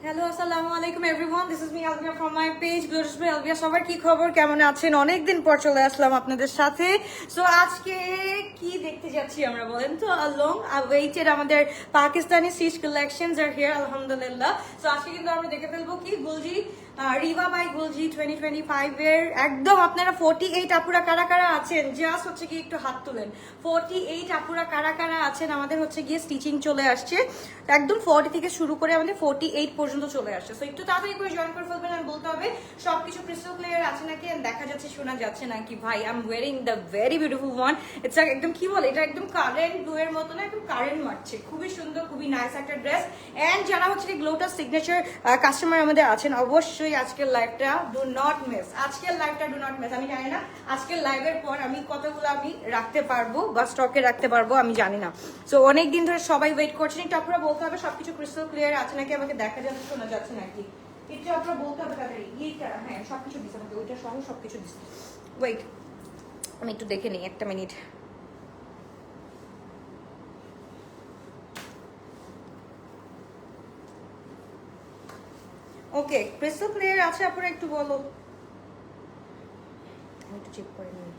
Hello আসসালামু আলাইকুম everyone, this is me Alvia from my page Glorious by Alvia. সবার কি খবর, কেমন আছেন? অনেকদিন পর চলে আসলাম আপনাদের সাথে। সো আজকে কি দেখতে যাচ্ছি আমরা বলেন তো? লং ওয়েটেড আমাদের পাকিস্তানি সিজ কালেকশনস আর হিয়ার আলহামদুলিল্লাহ। সো আজকে কিন্তু আমরা দেখে ফেলবো কি গুলজি রিভা বাই গুলজি 2025 এর একদম আপনারা 48 আপুরা কারা কারা আছেন জাস্ট হচ্ছে কি একটু হাত তুলেন। 48 আপুরা কারা কারা আছেন? আমাদের হচ্ছে গিয়ে স্টিচিং চলে আসছে একদম 40 থেকে শুরু করে আমাদের 48 পর্যন্ত চলে আসছে। সো একটু তাড়াতাড়ি করে জয়েন করে ফেলবেন। আর বলতে হবে সবকিছু ক্রিস্টাল ক্লিয়ার আছে নাকি, দেখা যাচ্ছে শোনা যাচ্ছে নাকি। ভাই I am wiring the very beautiful one. It's একদম কি বলে, এটা একদম কারেন্ট গ্লো এর মতো না, একদম কারেন্ট মারছে। খুবই সুন্দর, খুবই নাইস একটা ড্রেস। এন্ড যারা হচ্ছে গ্লোটাস সিগনেচার কাস্টমার আমাদের আছেন, অবশ্যই আজকের লাইভটা ডু নট মিস। আজকের লাইভটা ডু নট মিস। আমি জানি না আজকের লাইভের পর আমি কতগুলো আমি রাখতে পারবো বা স্টকে রাখতে পারবো, আমি জানি না। সো অনেক দিন ধরে সবাই ওয়েট করছেন। একটু আপনারা বলতে হবে সবকিছু ক্রিস্টাল ক্লিয়ার আছে নাকি, আমাকে দেখা যাচ্ছে শোনা যাচ্ছে নাকি, একটু আপনারা বলতে হবে তাড়াতাড়ি। এইটা হ্যাঁ সবকিছু দিচ্ছে আমাকে, ওইটা সহ সবকিছু দিচ্ছে। ওয়েট আমি একটু দেখে নিই, একটা মিনিট। ওকে ক্রিস্টাল ক্লিয়ার আছে, আপনারা একটু বলো। আমি একটু চেক করে নিই।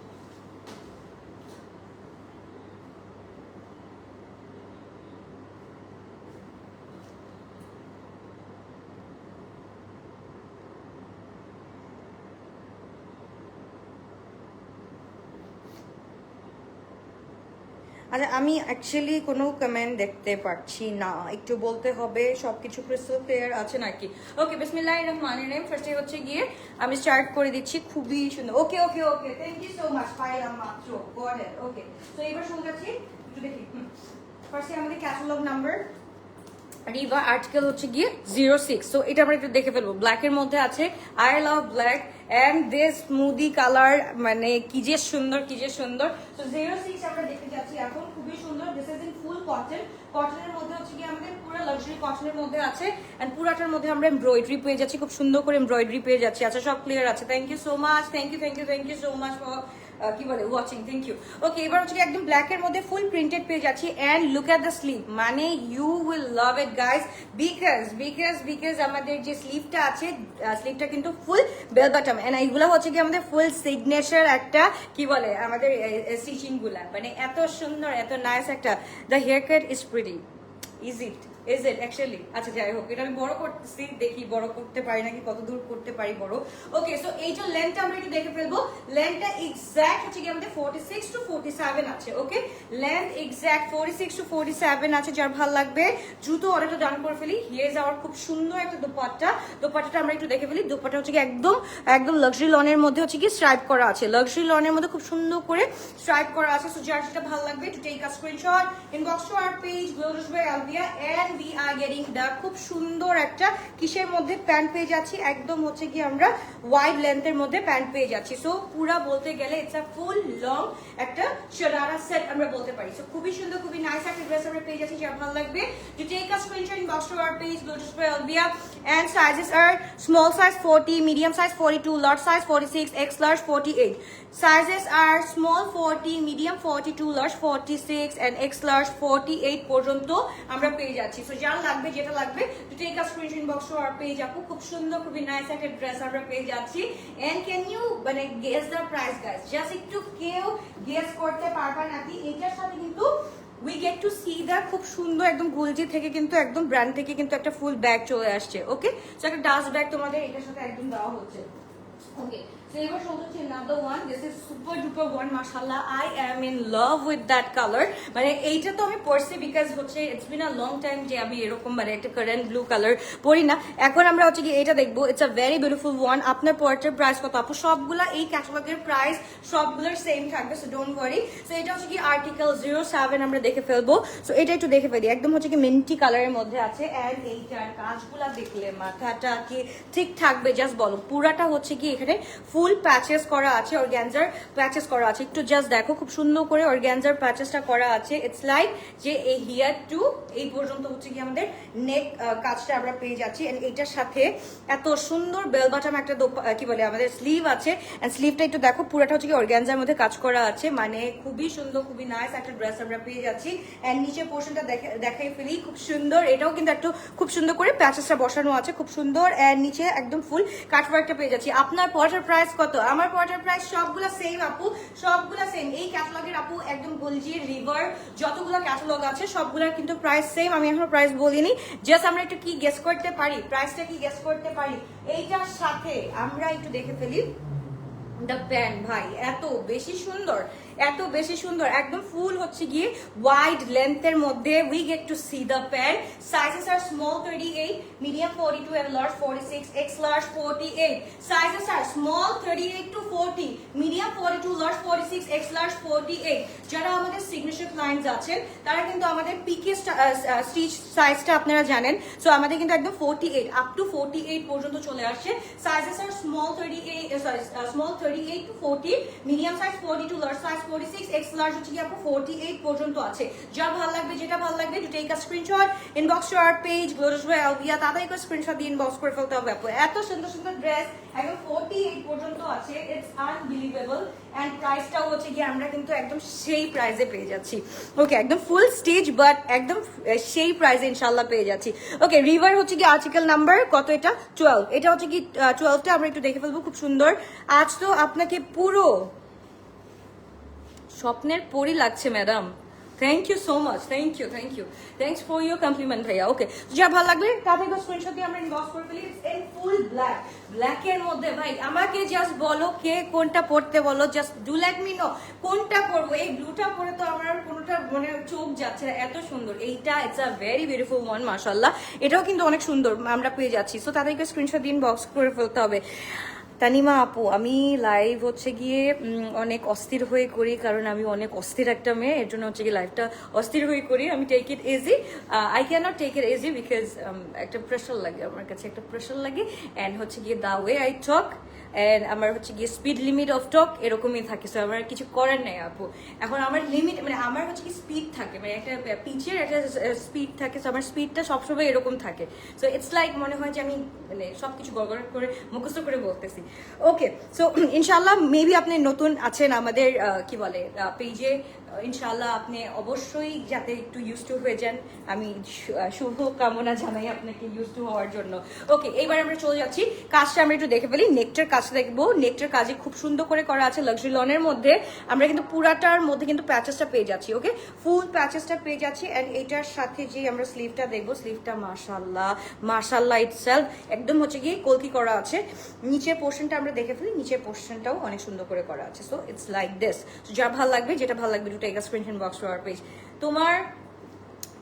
আচ্ছা আমি অ্যাকচুয়ালি কোনো কমেন্ট দেখতে পাচ্ছি না, একটু বলতে হবে সবকিছু ক্রিস্টাল ক্লিয়ার আছে নাকি। ওকে বিসমিল্লাহির রহমানির রহিম। ফার্স্টে হচ্ছে গিয়ে আমি স্টার্ট করে দিচ্ছি, খুবই সুন্দর। Okay okay okay thank you so much. পাইলাম মাত্র গড। ওকে তো এবার শুরু যাচ্ছি, একটু দেখি। ফার্স্টে আমাদের ক্যাটালগ নাম্বার রিভা আর্টিকেল হচ্ছে গিয়ে 06। সো এটা আমরা একটু দেখে ফেলবো। ব্ল্যাকের মধ্যে আছে, I love black and this smoothie colour, মানে কি যে সুন্দর, কি যে সুন্দর। তো 06 আমরা দেখতে যাচ্ছি এখন, খুবই সুন্দর। This is in full cotton. কটনের মধ্যে হচ্ছে গিয়ে আমাদের পুরো লাক্সারি কটনের মধ্যে আছে এন্ড পুরাটার মধ্যে আমরা এমব্রয়ডারি পেয়ে যাচ্ছি, খুব সুন্দর করে এমব্রয়ডারি পেয়ে যাচ্ছি। আচ্ছা সব ক্লিয়ার আছে, thank you so much, thank you thank you thank you so much for কি বলে ওয়াচিং, থ্যাংক ইউ। ওকে এবার হচ্ছে একদম ব্ল্যাক এর মধ্যে ফুল প্রিন্টেড পেয়ে যাচ্ছি and look at the sleeve, মানে you will love it guys. Because আমাদের যে স্লিভটা আছে, স্লিভটা কিন্তু ফুল বেল বটম এন্ড এইগুলো হচ্ছে কি আমাদের ফুল সিগনেচার একটা কি বলে আমাদের স্টিচিং গুলা, মানে এত সুন্দর, এত নাইস একটা। The haircut is pretty, is it actually. আচ্ছা যাই হোক, এটা আমি বড় করতেছি, দেখি বড় করতে পারি নাকি, কত দূর করতে পারি বড়। ওকে সো এইটা লেন্থটা আমরা একটু দেখে ফেলবো। লেন্থটা এক্স্যাক্ট হচ্ছে কি আমাদের 46 to 47 আছে। ওকে লেন্থ এক্স্যাক্ট 46 to 47 আছে। যার ভালো লাগবে দ্রুত অর্ডারটা ডান করে ফেলি। হিয়ার যাওয়ার খুব সুন্দর একটা দোপাট্টা। দোপাট্টাটা আমরা একটু দেখে ফেলি। দোপাট্টা হচ্ছে কি একদম একদম লাক্সারি লনের মধ্যে হচ্ছে কি স্ট্রাইপ করা আছে, লাক্সারি লনের মধ্যে খুব সুন্দর করে স্ট্রাইপ করা আছে। সো যার যেটা ভালো লাগবে to take a screenshot, inbox to our page Glorious by Alvia and we are getting the খুব সুন্দর একটা কিসের মধ্যে প্যান্ট পেয়ে যাচ্ছি, একদম হচ্ছে কি আমরা ওয়াইড লেন্থের মধ্যে প্যান্ট পেয়ে যাচ্ছি। সো পুরা বলতে গেলে ইটস আ ফুল লং একটা শরারা সেট আমরা বলতে পারি। সো খুবই সুন্দর, খুবই নাইস একটা ড্রেস আমরা পেয়ে যাচ্ছি। যার ভালো লাগবে to take a screenshot, inbox to our page Glorious by Alvia and sizes are small size 40, medium size 42, large size 46, X large 48। Sizes are small 40, medium 42, large 46 and X large 48 পর্যন্ত আমরা পেয়ে যাচ্ছি। সো যার লাগবে যেটা লাগবে to take a screenshot, inbox to our page. আপু খুব সুন্দর, খুবই নাইস একটা ড্রেস আমরা পেয়ে যাচ্ছি। এন্ড ক্যান ইউ মানে guess the price guys? Just একটু কেউ গেস করতে পারবা নাকি? এটার সাথে কিন্তু we get to see the খুব সুন্দর একদম গুলজি থেকে কিন্তু একদম ব্র্যান্ড থেকে কিন্তু একটা ফুল ব্যাগ চলে আসছে। ওকে সো একটা ডাস্ট ব্যাগ তোমাদের এটার সাথে একদম দেওয়া হচ্ছে। ওকে so এবার শুরু হচ্ছে another one. This is super duper one, mashallah. I am in love with that color. মানে এইটা তো আমি পরছি বিকজ হচ্ছে it's been a long time যে আমি এরকম মানে একটা কারেন্ট ব্লু কালার পরি না। এখন আমরা হচ্ছে কি এটা দেখবো। It's a very beautiful one. আপনার পরটার প্রাইস কত আপু? সবগুলা এই ক্যাটালগের প্রাইস সবগুলোর সেম থাকবে, সো ডোন্ট ওয়ারি। সো এটা হচ্ছে কি আর্টিকেল 07 আমরা দেখে ফেলবো। সো এটা একটু দেখে ফেলি, একদম হচ্ছে কি মিন্টি কালারের মধ্যে আছে এন্ড এইটার কাজগুলা দেখলে মাথাটা কি ঠিক থাকবে? জাস্ট বলো। পুরাটা হচ্ছে কি এখানে ফুল প্যাচেস করা আছে, অর্গ্যানজার প্যাচেস করা আছে, একটু জাস্ট দেখো খুব সুন্দর করে অর্গ্যানজার প্যাচেসটা করা আছে। ইটস লাইক যে এই হিয়ার টু এই পর্যন্ত হচ্ছে কি আমাদের নেক কাজটা আমরা পেয়ে যাচ্ছি। এন্ড এইটার সাথে এত সুন্দর বেল বাটাম একটা কি বলে আমাদের স্লিভ আছে, এন্ড স্লিভটা একটু দেখো পুরোটা হচ্ছে কি অর্গ্যানজার মধ্যে কাজ করা আছে, মানে খুবই সুন্দর খুবই নাইস একটা ড্রেস আমরা পেয়ে যাচ্ছি। এন্ড নিচে পোর্শনটা দেখাই ফেলি, খুব সুন্দর, এটাও কিন্তু একটু খুব সুন্দর করে প্যাচেসটা বসানো আছে, খুব সুন্দর। এন্ড নিচে একদম ফুল কাটওয়ার্কটা পেয়ে যাচ্ছি। আপনার পটার প্রাইস কত? আমার পটার প্রাইস সবগুলা সেম আপু, সবগুলা সেম। এই ক্যাটালগের আপু একদম গোলজির রিভার যতগুলো ক্যাটালগ আছে সবগুলোর কিন্তু প্রাইস সেম। আমি এখনো প্রাইস বলিনি, জাস্ট আমরা একটু কি গেস করতে পারি, প্রাইসটা কি গেস করতে পারি। এইটার সাথে আমরা একটু দেখে ফেলি দ্য প্যান্ট, ভাই এত বেশি সুন্দর, এত বেশি সুন্দর, একদম ফুল হচ্ছে গিয়ে ওয়াইড লেন্থের মধ্যে। We get to see the pant. Sizes are small 38, medium 42 and large 46, X large 48. Sizes are small 38 to 40, medium 42, large 46, X large 48. যারা আমাদের সিগনেচার ক্লায়েন্টস আছেন তারা কিন্তু আমাদের পিকে স্টিচ সাইজটা আপনারা জানেন, সো আমাদের কিন্তু একদম 48 আপ টু 48 পর্যন্ত চলে আসছে। Sizes are small 38, small 38 to 40, medium size 42, large size 46, X large হচ্ছে কি আপু 48 পর্যন্ত আছে। যা ভালো লাগবে, যেটা ভালো লাগবে, to take a screenshot, inbox to our page Glorious by Alvia, তাড়াতাড়ি করে স্ক্রিনশট দিয়ে ইনবক্স করে ফেলতে হবে আপু। এত সুন্দর সুন্দর ড্রেস একদম 48 পর্যন্ত আছে, ইটস আনবিলিভেবল। এন্ড প্রাইসটাও হচ্ছে কি আমরা কিন্তু একদম সেই প্রাইসে পেয়ে যাচ্ছি। ওকে, একদম ফুল স্টিচ বাট একদম সেই প্রাইসে ইনশাআল্লাহ পেয়ে যাচ্ছি। ওকে, রিভার হচ্ছে কি আর্টিকেল নাম্বার কত? এটা 12। এটা হচ্ছে কি 12টা আমরা একটু দেখে ফেলবো, খুব সুন্দর। আজ তো আপনাকে পুরো স্বপ্নের পরি লাগছে madam. Thank you so much, thank you, thank you, thanks for your compliment ভাইয়া। ওকে, যা ভালো লাগবে তাড়াতাড়ি স্ক্রিনশট দিয়ে আমরা ইনবক্স করে ফেলি। ইটস ইন ফুল ব্ল্যাক, ব্ল্যাকের মধ্যে। ভাই আমাকে জাস্ট বলো কে কোনটা পড়তে বলো, just do let me no কোনটা পরবো। এই ব্লুটা পরে তো আমার কোনোটা মানে চোখ যাচ্ছে না, এত সুন্দর। এইটা it's a very beautiful one, মাশাআল্লাহ। এটাও কিন্তু অনেক সুন্দর আমরা পেয়ে যাচ্ছি। সো তাদেরকে স্ক্রিনশট দিয়ে ইনবক্স করে ফেলতে হবে। তানিমা আপু, আমি লাইভ হচ্ছে গিয়ে অনেক অস্থির হয়ে করি, কারণ আমি অনেক অস্থির একটা মেয়ে, এর জন্য হচ্ছে গিয়ে লাইভটা অস্থির হয়ে করি। আমি take it easy, I can not take it easy because একটা প্রেশার লাগে আমার কাছে, একটা প্রেশার লাগে। অ্যান্ড হচ্ছে গিয়ে the way I talk and আমার হচ্ছে গিয়ে স্পিড লিমিট অফ টক এরকমই থাকে। সো আমার কিছু করার নেই আপু। এখন আমার লিমিট মানে আমার হচ্ছে কি স্পিড থাকে, মানে একটা পিচের একটা স্পিড থাকে। সো আমার স্পিডটা সবসময় এরকম থাকে। সো ইটস লাইক মনে হয় যে আমি মানে সবকিছু গড়গড় করে মুখস্থ করে বলতেছি। ওকে, সো ইনশাল্লাহ মেবি আপনি নতুন আছেন আমাদের কি বলে পেজে, ইনশাল্লাহ আপনি অবশ্যই যাতে একটু ইউজ টু হয়ে যান। আমি শুভ কামনা জানাই আপনাকে ইউজ টু হওয়ার জন্য। ওকে, এইবার আমরা চলে যাচ্ছি কাজটা আমরা একটু দেখে ফেলি। নেকটার কাজটা দেখবো। নেকটার কাজে খুব সুন্দর করে করা আছে লাক্সারি লনের মধ্যে। আমরা কিন্তু পুরাটার মধ্যে কিন্তু প্যাচেসটা পেয়ে যাচ্ছি। ওকে, ফুল প্যাচেসটা পেয়ে যাচ্ছি। অ্যান্ড এটার সাথে যে আমরা স্লিভটা দেখবো, স্লিভটা মাশাল্লাহ মাশাল্লাহ ইটসেলফ একদম হচ্ছে গিয়ে কলকি করা আছে। নিচের পোর্শনটা আমরা দেখে ফেলি, নিচের পোর্শনটাও অনেক সুন্দর করে করা আছে। So it's like this. যা ভালো লাগবে, যেটা ভালো লাগবে, to take a screenshot box to our page.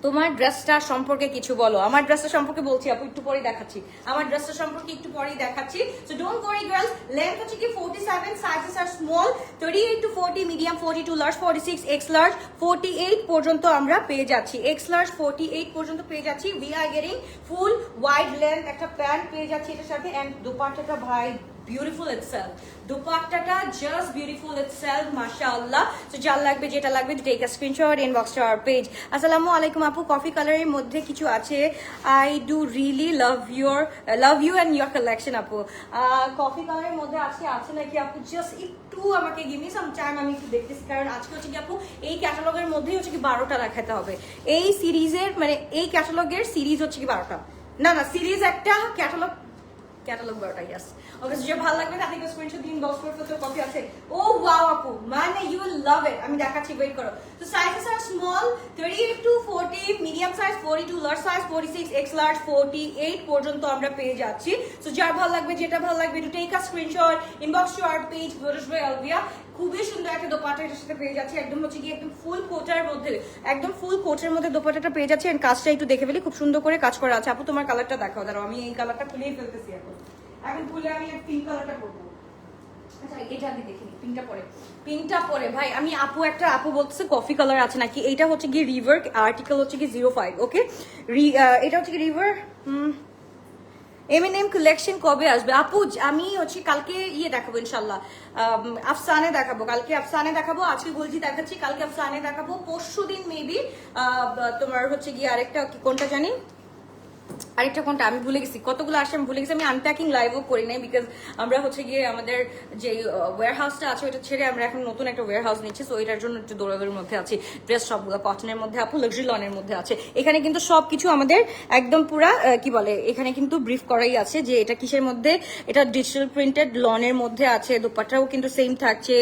তোমার ড্রেসটা সম্পর্কে কিছু বলো। আমার ড্রেসটা সম্পর্কে বলছি আপু, একটু পরেই দেখাচ্ছি। আমার ড্রেসটা সম্পর্কে একটু পরেই দেখাচ্ছি। So don't worry girls, length হচ্ছে কি 47, sizes are small 38 to 40, medium 42, large 46, X large 48 পর্যন্ত আমরা পেয়ে যাচ্ছি। এক্স লার্জ 48 পর্যন্ত পেয়ে যাচ্ছি। We are getting full wide length একটা প্যান্ট পেয়ে যাচ্ছি এটার সাথে। এন্ড দোপাট্টাটা ভাই বিউটিফুল ইটসেলফ, দুপাট্টাটা জাস্ট বিউটিফুল ইটসেলফ, মাশাআল্লাহ। সো যার লাগবে, যেটা লাগবে, take a screenshot, inbox to our page. আসসালামু আলাইকুম আপু, কফি কালারের মধ্যে কিছু আছে। I do really love you and your collection আপু। কফি কালারের মধ্যে আছে নাকি আপু? জাস্ট একটু আমাকে গিভ মি সাম টাইম, আমি একটু দেখতেছি। কারণ আজকে হচ্ছে কি আপু এই ক্যাটালগের মধ্যেই হচ্ছে কি 12টা দেখাতে হবে। এই সিরিজের মানে এই ক্যাটালগের সিরিজ হচ্ছে কি 12টা, না সিরিজ একটা, ক্যাটালগ 12টা। ইয়েস, ওকে, যে ভালো লাগবে তাদেরকে স্ক্রিনশট দিন, বক্স করে ফেলতে। কপি আছে। ও ওয়াও আপু, মানে ইউ উইল লাভ ইট। আমি দেখাচ্ছি, ওয়েট করো। তো sizes are small 38 to 40, medium size 42, large size 46, X large 48 পর্যন্ত আমরা পেয়ে যাচ্ছি। সো যার ভালো লাগবে, যেটা ভালো লাগবে, to take a screenshot, inbox to our page Glorious by Alvia. খুবই সুন্দর একটা দোপাট্টা এটার সাথে পেয়ে যাচ্ছে, একদম হচ্ছে কি একদম ফুল কোটার মধ্যে, একদম ফুল কোটের মধ্যে দোপাট্টাটা পেয়ে যাচ্ছে। এন্ড কাজটা একটু দেখে ফেলি, খুব সুন্দর করে কাজ করা আছে। আপু তোমার কালারটা দেখাও, দাঁড়াও আমি এই কালারটা খুলেই ফেলতেছি। এখন খুলে আমি পিঙ্ক কালারটা করবো। আচ্ছা, এটা আগে দেখিনি, পিঙ্কটা পরে ভাই আমি আপু বলতেছে কফি কালার আছে নাকি। এইটা হচ্ছে কি রিভার, আর্টিকেল হচ্ছে কি 05। ওকে, এটা হচ্ছে কি রিভার, M&M কালেকশন কবে আসবে আপু? আমি হচ্ছে কালকে ইয়ে দেখাবো ইনশাল্লাহ, আফসানে দেখাবো, কালকে আফসানে দেখাবো, আজকে গুলজি দেখাচ্ছি, কালকে আফসানে দেখাবো, পরশুদিন মেবি তোমার হচ্ছে গিয়ে আরেকটা কি কোনটা জানি, আরেকটা কোনটা আমি ভুলে গেছি, কতগুলো আসে আমি ভুলে গেছি। আমি আনপ্যাকিং লাইভও করি নাই বিকজ আমরা হচ্ছে গিয়ে আমাদের যে ওয়্যার হাউসটা আছে ওইটা ছেড়ে আমরা এখন নতুন একটা ওয়্যার হাউস নিচ্ছি, সো এটার জন্য একটু দৌড়াদৌড়ির মধ্যে আছি। ড্রেস সবগুলো কটনের মধ্যে আপু, লাক্সারি লনের মধ্যে আছে। এখানে কিন্তু সবকিছু আমাদের একদম পুরা কি বলে, এখানে কিন্তু ব্রিফ করাই আছে যে এটা কিসের মধ্যে, এটা ডিজিটাল প্রিন্টেড লনের মধ্যে আছে, দোপাট্টাও কিন্তু সেম থাকছে,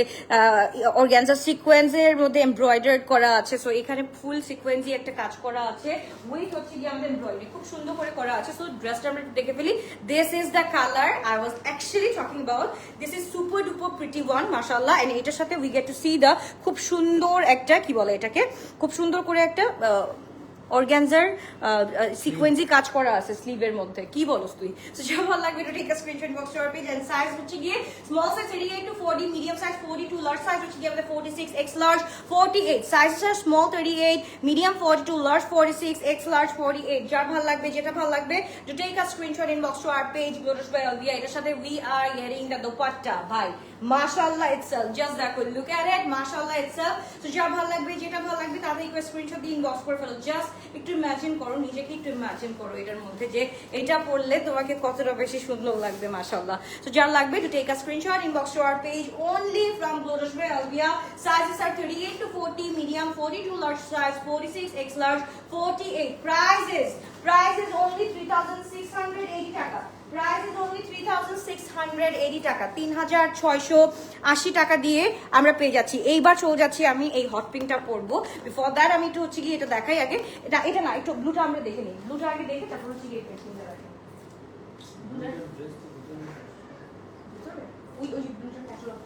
অর্গানজা সিকোয়েন্সের মধ্যে এমব্রয়ডার্ড করা আছে, সো এখানে ফুল সিকোয়েন্সি একটা কাজ করা আছে, উইথ হচ্ছে গিয়ে আমাদের এমব্রয়ডারি খুব সুন্দর করে করা আছে। সো ড্রেসটা আমরা দেখে ফেলি। This is the colour I was actually talking about. This is super duper pretty one মাশাআল্লাহ। এন্ড এটার সাথে we get to see the খুব সুন্দর একটা কি বলে এটাকে, খুব সুন্দর করে একটা অর্গানজার সিকোয়েন্সি কাজ করা আছে স্লিভের মধ্যে। কি বলস তুই? সো যা ভালো লাগবে এটা take a screenshot box to our page. And size হচ্ছে গিয়ে small size 38 to 40, medium size 42, large size হচ্ছে গিয়ে আমাদের 46, X large 48। Sizes are small 38, medium 42, large 46, X large 48। যার ভালো লাগবে, যেটা ভালো লাগবে, to take a screenshot inbox to our page Glorious by Alvia. এটার সাথে we are wearing the dupatta ভাই মাশাআল্লাহ ইটসেলফ, জাস্ট দেখো, লুক এট ইট, মাশাআল্লাহ ইটসেলফ। সো যা ভালো লাগবে, যেটা ভালো লাগবে তাদের একটু স্ক্রিনশট দিয়ে ইনবক্স করে ফেলো। জাস্ট একটু ইমাজিন করো, নিজেকে একটু ইমাজিন করো এটার মধ্যে যে এটা পড়লে তোমাকে কতটা বেশি সুন্দর লাগবে মাশাআল্লাহ। সো যার লাগবে to take a screenshot inbox to our page only from Glorious by Alvia. Sizes are 38 to 40, medium 42, large size 46, x large 48. Price is only 3,680 টাকা। Price is only 3,680 টাকা, 3,680 টাকা দিয়ে আমরা পেয়ে যাচ্ছি। এইবার চলে যাচ্ছি আমি এই হট পিঙ্কটা পরবো। বিফোর দ্যাট আমি একটু হচ্ছে গিয়ে এটা দেখাই আগে, এটা না, একটু ব্লুটা আমরা দেখে নিই, ব্লুটা আগে দেখে তারপর হচ্ছে গিয়ে পেন্সিলটা রাখি। ওই ব্লুটা ক্যাটালগ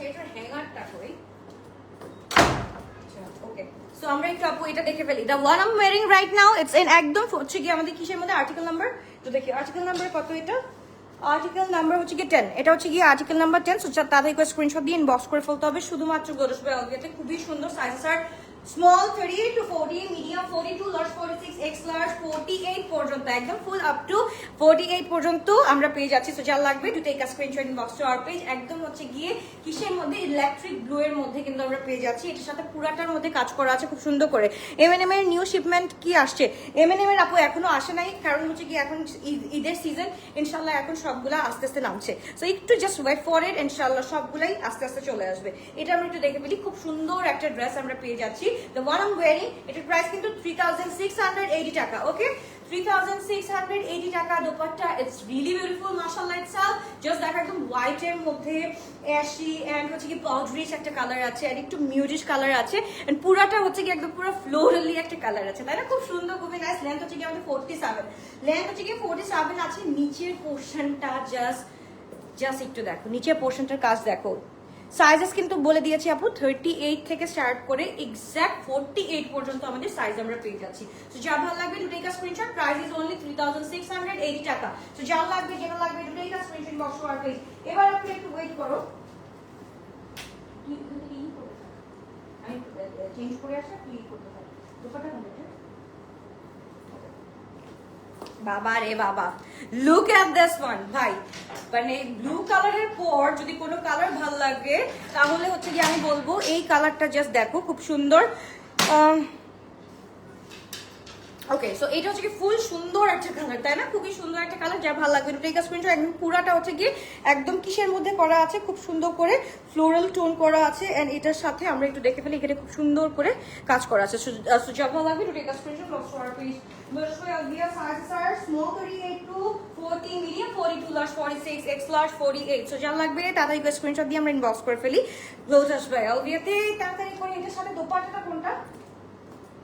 এটার হ্যাঙ্গারটা কই? ওকে, সো আমরা একটু আপু এটা দেখে ফেলি। The one I am wearing right now it's in একদম হচ্ছে কি আমাদের কিসের মধ্যে, আর্টিকেল নাম্বার তো দেখি, আর্টিকেল নাম্বার কত এটা, আর্টিকেল নাম্বার হচ্ছে কি 10, এটা হচ্ছে কি আর্টিকেল নাম্বার 10। সো তাদেরকে স্ক্রিনশট দিয়ে ইনবক্স করে ফেলতে হবে শুধুমাত্র গ্লোরিয়াস বাই আলভিয়াতে। খুবই সুন্দর sizes are small 38 to 40, medium 42, large 46, X large 48 পর্যন্ত, একদম ফুল আপ টু 48 পর্যন্ত আমরা পেয়ে যাচ্ছি। সো যা লাগবে to take a screenshot inbox to our page. একদম হচ্ছে গিয়ে কিসের মধ্যে, ইলেকট্রিক ব্লু এর মধ্যে কিন্তু আমরা পেয়ে যাচ্ছি। এটার সাথে পুরাটার মধ্যে কাজ করা আছে খুব সুন্দর করে। M&M এর নিউ শিপমেন্ট কি আসছে? M&M এর আপু এখনো আসে নাই, কারণ হচ্ছে কি এখন ঈদের সিজন, ইনশাল্লাহ এখন সবগুলা আস্তে আস্তে নামছে। সো একটু জাস্ট ওয়েট ফর ইট, ইনশাল্লাহ সবগুলাই আস্তে আস্তে চলে আসবে। এটা আমরা একটু দেখে ফেলি। খুব সুন্দর একটা ড্রেস আমরা পেয়ে যাচ্ছি। The one I'm wearing, এটার প্রাইস কিন্তু 3,680 টাকা। ওকে, 3,680 টাকা। দোপাট্টা ইটস রিয়েলি বিউটিফুল মাশাআল্লাহ ইটসেলফ। জাস্ট দেখো একদম হোয়াইট এর মধ্যে অ্যাশি এন্ড হচ্ছে কি পাউডারিশ একটা কালার আছে, আর একটু মিউটিশ কালার আছে, এন্ড পুরাটা হচ্ছে কি একদম পুরো ফ্লোরালি একটা কালার আছে, তাই না? খুব সুন্দর, খুবই নাইস। লেন্থ হচ্ছে কি আমাদের 47, লেন্থ হচ্ছে কি 47 আছে। নিচের পোরশনটা জাস্ট একটু দেখো, নিচের পোরশনটার কাজ দেখো। সাইজেস কিন্তু বলে দিয়েছি আপু, 38 থেকে স্টার্ট করে এক্সাক্ট 48 পর্যন্ত আমাদের সাইজ আমরা পেয়ে যাচ্ছি। সো যা ভালো লাগবে to take a screenshot. Price is only 3,680 টাকা। সো যা লাগবে, যেটা লাগবে to take a screenshot box to our page. এবার আপনি একটু ওয়েট করো, আমি চেঞ্জ করে আসা ক্লিক করতে পারি। দোপাট্টা কোনটা? বাবা রে বাবা, লুক এট দিস ওয়ান ভাই। মানে ব্লু কালারের পর যদি কোনো কালার ভালো লাগে তাহলে হচ্ছে কি আমি বলবো এই কালারটা জাস্ট দেখো, খুব সুন্দর। ওকে, সো এটা হচ্ছে কি ফুল সুন্দর একটা কালার, তাই না? খুবই সুন্দর একটা কালার, যা ভালো লাগবে টেক আ স্ক্রিনশট। একদম পুরাটা হচ্ছে কি একদম কিসের মধ্যে করা আছে, খুব সুন্দর করে ফ্লোরাল টোন করা আছে, এন্ড এটার সাথে আমরা একটু দেখে ফেলি, এখানে খুব সুন্দর করে কাজ করা আছে। সো যা ভালো লাগবে take a screenshot box for please. Sizes are small 38 to 40, medium 42, large 46, X large 48। So যা লাগবে তাড়াতাড়ি স্ক্রিনশট দিয়ে আমরা ইনবক্স করে ফেলি গ্লোরিয়াস বাই আলভিয়াতে। তাড়াতাড়ি করে এটার সাথে দোপাট্টাটা কোনটা?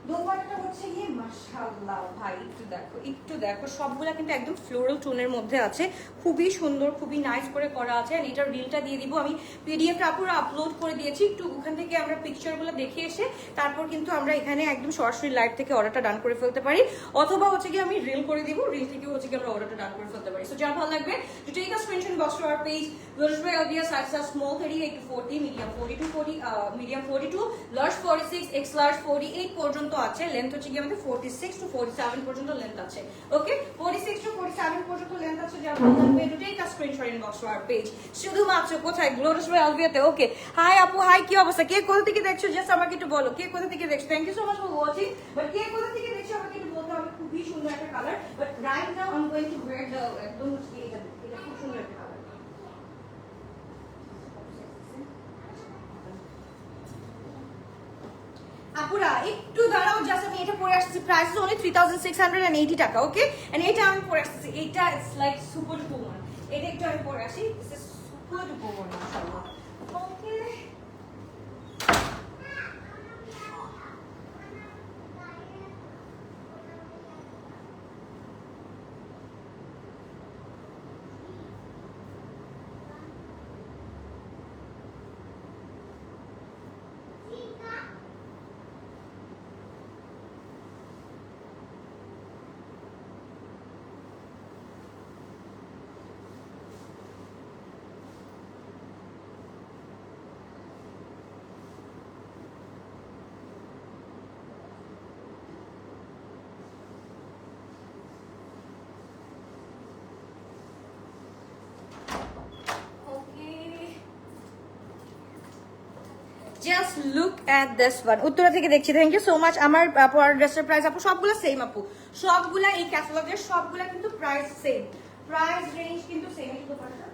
দোপাট্টাটা হচ্ছে গিয়ে মাশাআল্লাহ ভাই, একটু দেখো সবগুলা কিন্তু একদম ফ্লোরাল টোনের মধ্যে আছে, খুবই সুন্দর, খুবই নাইস করে করা আছে। আর এটার রিলটা দিয়ে দিব আমি, পিডিএফটা পুরো আপলোড করে দিয়েছি, একটু ওখান থেকে আমরা পিকচারগুলো দেখে এসে তারপর কিন্তু আমরা এখানে একদম সরাসরি লাইভ থেকে অর্ডারটা ডান করে ফেলতে পারি, অথবা হচ্ছে কি আমি রিল করে দিব, রিল থেকে হচ্ছে কি আমরা অর্ডারটা ডান করে ফেলতে পারি। সো যার ভালো লাগবে to take a screenshot box to our page, Lotus by LBS size are small 38 to 40, medium 40 to 40, medium 42, large 46, x large 48 পর্যন্ত আছে, লেন্থ হচ্ছে কি আমাদের 46 to 47 পর্যন্ত লেন্থ আছে। ওকে, 46 to 47 পর্যন্ত লেন্থ আছে, যার ভালো লাগবে to take a screenshot inbox to our page, শুধুমাত্র কোথায় Lotus by LBS তে। ওকে, হাই আপু, হাই, কি অবস্থা, কে কোথা থেকে দেখছো জাস্ট আমাকে একটু বলো, কে কোথা থেকে দেখছো। Thank you so much for watching, but কে কোথা থেকে দেখছো আমাকে একটু বলতে হবে। খুবই সুন্দর একটা colour, but right now I am going to wire the একদম এটা খুব সুন্দর একটা কালার। আপুরা একটু দাঁড়াও, জাস্ট আমি এটা পরে আসছি, প্রাইস ইজ অনলি 3680 টাকা। ওকে, এন্ড এটা আমি পরে আসছি, এটা it's like super duper one, এটা একটু আমি পরে আসি, this is super duper one মাশাআল্লাহ। Okay, just look at this one, Uttara থেকে দেখছি, থ্যাংক ইউ সো মাচ। আমার ড্রেসের প্রাইস আপু সবগুলো সেম আপু, সবগুলা এই ক্যাটালগের সবগুলা কিন্তু প্রাইস সেম, প্রাইস রেঞ্জ কিন্তু সেম। একটু দোপাট্টা,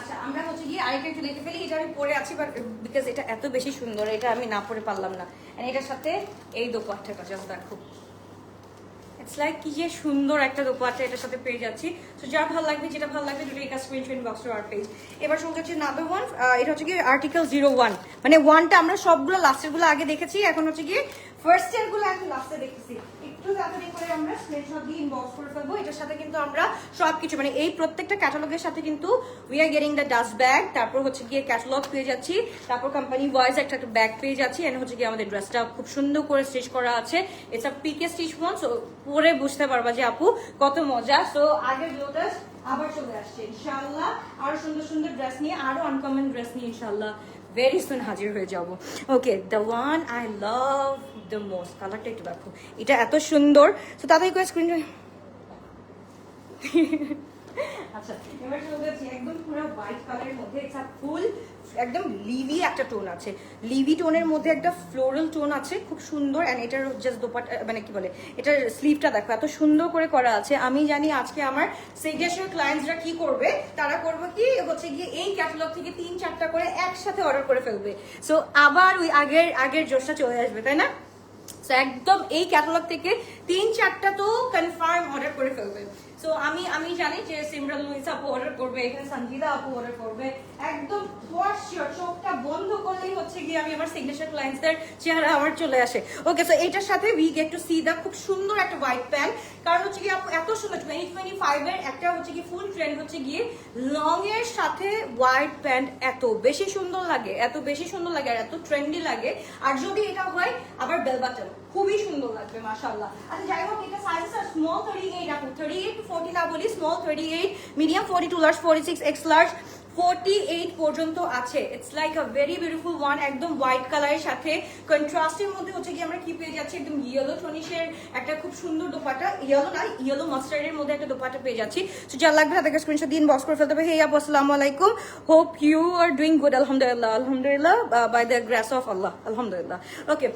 আচ্ছা আমরা হচ্ছে গিয়ে আরেকটা একটু দেখে ফেলি, এটা আমি পরে আছি বাট বিকজ এটা এত বেশি সুন্দর, এটা আমি না পরে পারলাম না। এন্ড এটার সাথে এই দোপাট্টাটা জাস্ট দেখো, ইটস লাইক কি যে সুন্দর একটা দোপাট্টা এটার সাথে পেয়ে যাচ্ছি। সো যার ভালো লাগবে, যেটা ভালো লাগবে দুটো একটা screenshot box to our page. এবার শুরু করছি নাম্বার 1, এটা হচ্ছে কি আর্টিকেল 01, মানে 1টা আমরা সবগুলো লাস্টের গুলো আগে দেখেছি, এখন হচ্ছে কি ফার্স্ট এর গুলো এখন লাস্টে দেখতেছি। একটু তাড়াতাড়ি করে আমরা স্ক্রিনশট দিয়ে ইনবক্স করে ফেলবো। এটার সাথে কিন্তু আমরা সবকিছু মানে এই প্রত্যেকটা ক্যাটালগের সাথে কিন্তু we are getting the dust bag, তারপর হচ্ছে গিয়ে ক্যাটালগ পেয়ে যাচ্ছি, তারপর কোম্পানি ওয়াইজ একটা ব্যাগ পেয়ে যাচ্ছি, এন্ড হচ্ছে গিয়ে আমাদের ড্রেসটা খুব সুন্দর করে স্টিচ করা আছে। It's a PK stitch one, so পরে বুঝতে পারবা যে আপু কত মজা। সো আগের লোটাস আবার চলে আসছে ইনশাআল্লাহ, আরো সুন্দর সুন্দর ড্রেস নিয়ে, আরো আনকমন ড্রেস নিয়ে ইনশাআল্লাহ ভেরি সুন হাজির হয়ে যাব। Okay, the one I love the most, কালারটা একটু দেখো, এটা এত সুন্দর। তো তাড়াতাড়ি করে স্ক্রিন, আচ্ছা এবার চলে যাচ্ছি একদম পুরো হোয়াইট কালারের মধ্যে, এটা ফুল একদম লিভি একটা টোন আছে, লিভি টোনের মধ্যে একটা ফ্লোরাল টোন আছে, খুব সুন্দর। এন্ড এটার জাস্ট দোপাট্টা মানে কি বলে, এটার স্লিভটা দেখো এত সুন্দর করে করা আছে। আমি জানি আজকে আমার সিগনেচার ক্লায়েন্টসরা কি করবে, তারা করবে কি হচ্ছে গিয়ে এই ক্যাটালগ থেকে 3-4টা করে একসাথে অর্ডার করে ফেলবে, সো আবার ওই আগের জোশটা চলে আসবে, তাই না? সো একদম এই ক্যাটালগ থেকে 3-4টা তো কনফার্ম অর্ডার করে ফেলবে। সো আমি জানি যে সিমরান লুইসা আপু অর্ডার করবে, এখানে সঞ্জিদা আপু অর্ডার করবে, একদম ফর শিওর। চোখটা বন্ধ করলেই হচ্ছে গিয়ে আমি আমার সিগনেচার ক্লায়েন্টসদের চেহারা আমার চলে আসে। ওকে, সো এটার সাথে we get to see the খুব সুন্দর একটা হোয়াইট প্যান্ট, কারণ হচ্ছে গিয়ে আপু এত সুন্দর 2025 এর একটা হচ্ছে কি ফুল ট্রেন্ড হচ্ছে গিয়ে লং এর সাথে হোয়াইট প্যান্ট, এত বেশি সুন্দর লাগে, এত বেশি সুন্দর লাগে আর এত ট্রেন্ডি লাগে। আর যদি এটা হয় আবার বেল বাটন, খুবই সুন্দর লাগবে মাশাআল্লাহ। আচ্ছা যাই হোক, এটা সাইজ আছে স্মল 38 আপু, 38 to 40 না বলি, small 38, medium 42, large 46, X large 48 পর্যন্ত আছে। It's like a very beautiful one, একদম হোয়াইট কালারের সাথে কন্ট্রাস্টের মধ্যে হচ্ছে কি আমরা কি পেয়ে যাচ্ছি, একদম ইয়েলো টনিশের একটা খুব সুন্দর দোপাট্টা, ইয়েলো না ইয়েলো মাস্টার্ডের মধ্যে একটা দোপাট্টা পেয়ে যাচ্ছি। সো যা লাগবে তাদেরকে স্ক্রিনশট দিয়ে ইনবক্স করে ফেলতে হবে। হে আপু আসসালামু আলাইকুম, hope you are doing good. আলহামদুলিল্লাহ, আলহামদুলিল্লাহ, by the grace of Allah, আলহামদুলিল্লাহ। ওকে,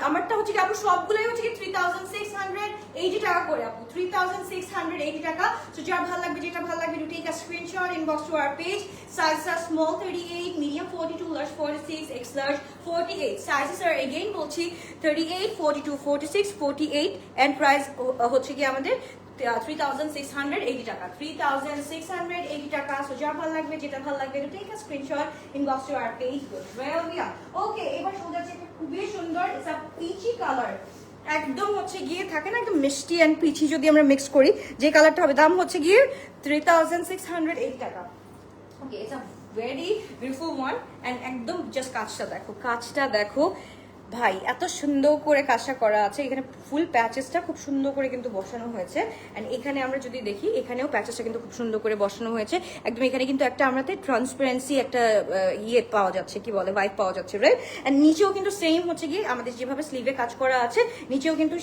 আমারটা হচ্ছে কি আপু সবগুলোই হচ্ছে কি 3680 টাকা করে আপু, 3680 টাকা। সো যার ভালো লাগবে, যেটা ভালো লাগবে, do take a screenshot, inbox to our page. Sizes are small 38, medium 42, large 46, X large 48. Sizes are again বলছি 38, 42, 46, 48 and price হচ্ছে কি আমাদের 3680 টাকা, 3680 টাকা। সো যা ভালো লাগবে, যেটা ভালো লাগবে তো take a screenshot, inbox to our page. Okay, এবার সোজা যেটা খুবই সুন্দর, ইটস আ পিচি কালার, একদম হচ্ছে গিয়ে থাকে না একদম মিষ্টি অ্যান্ড পিচি যদি আমরা মিক্স করি যে কালারটা হবে, দাম হচ্ছে গিয়ে 3680 টাকা। Okay, it's a very beautiful one and একদম জাস্ট কাজটা দেখো, কাজটা দেখো ভাই, এত সুন্দর করে কাজটা করা আছে। এখানে ফুল প্যাচেসটা খুব সুন্দর করে কিন্তু বসানো হয়েছে। অ্যান্ড এখানে আমরা যদি দেখি, এখানেও প্যাচেসটা কিন্তু খুব সুন্দর করে বসানো হয়েছে একদম। এখানে কিন্তু একটা আমাদের ট্রান্সপারেন্সি একটা ইয়ে পাওয়া যাচ্ছে, কি বলে, ভাইব পাওয়া যাচ্ছে, রাইট? অ্যান্ড নিচেও কিন্তু সেম হচ্ছে গিয়ে আমাদের যেভাবে স্লিভে কাজ করা আছে, নিচেও কিন্তু